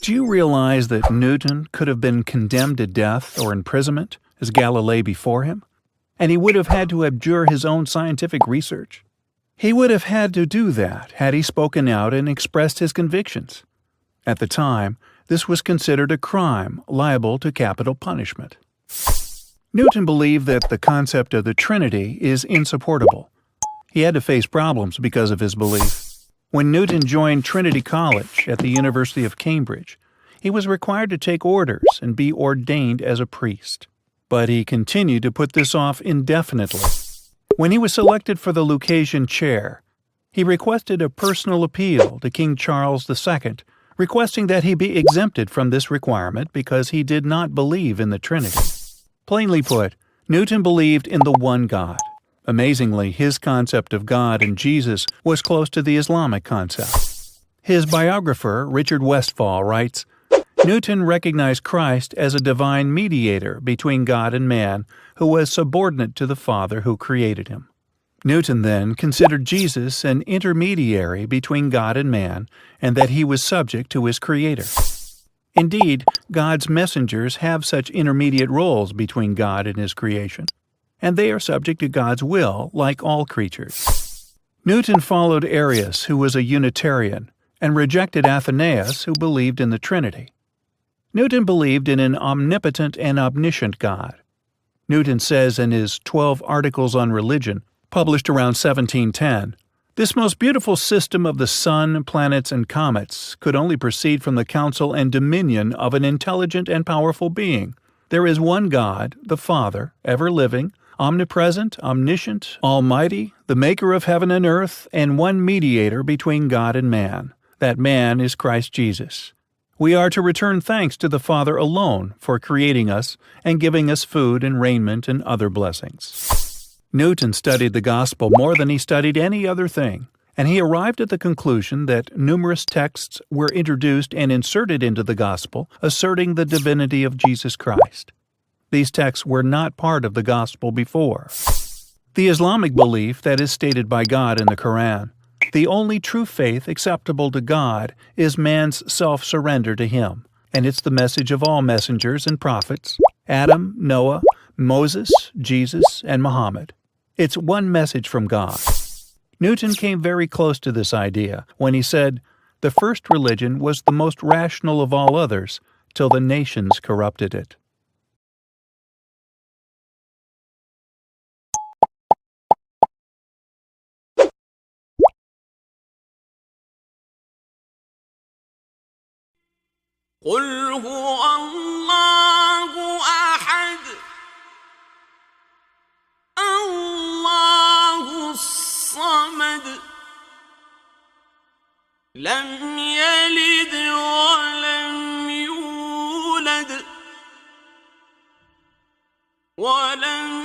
Do you realize that Newton could have been condemned to death or imprisonment as Galilei before him? And he would have had to abjure his own scientific research. He would have had to do that had he spoken out and expressed his convictions. At the time, this was considered a crime liable to capital punishment. Newton believed that the concept of the Trinity is insupportable. He had to face problems because of his belief. When Newton joined Trinity College at the University of Cambridge, he was required to take orders and be ordained as a priest. But he continued to put this off indefinitely. When he was selected for the Lucasian chair, he requested a personal appeal to King Charles II, requesting that he be exempted from this requirement because he did not believe in the Trinity. Plainly put, Newton believed in the one God. Amazingly, his concept of God and Jesus was close to the Islamic concept. His biographer, Richard Westphal, writes, Newton recognized Christ as a divine mediator between God and man who was subordinate to the Father who created him. Newton then considered Jesus an intermediary between God and man, and that he was subject to his Creator. Indeed, God's messengers have such intermediate roles between God and his creation, and they are subject to God's will like all creatures. Newton followed Arius, who was a Unitarian, and rejected Athanasius, who believed in the Trinity. Newton believed in an omnipotent and omniscient God. Newton says in his 12 Articles on Religion, published around 1710, "This most beautiful system of the sun, planets, and comets could only proceed from the counsel and dominion of an intelligent and powerful being. There is one God, the Father, ever-living, omnipresent, omniscient, almighty, the maker of heaven and earth, and one mediator between God and man. That man is Christ Jesus. We are to return thanks to the Father alone for creating us and giving us food and raiment and other blessings." Newton studied the gospel more than he studied any other thing, and he arrived at the conclusion that numerous texts were introduced and inserted into the gospel asserting the divinity of Jesus Christ. These texts were not part of the gospel before. The Islamic belief that is stated by God in the Quran, the only true faith acceptable to God is man's self-surrender to Him, and it's the message of all messengers and prophets, Adam, Noah, Moses, Jesus, and Muhammad. It's one message from God. Newton came very close to this idea when he said, "The first religion was the most rational of all others, till the nations corrupted it." قل هو الله أحد الله الصمد لم يلد ولم يولد ولم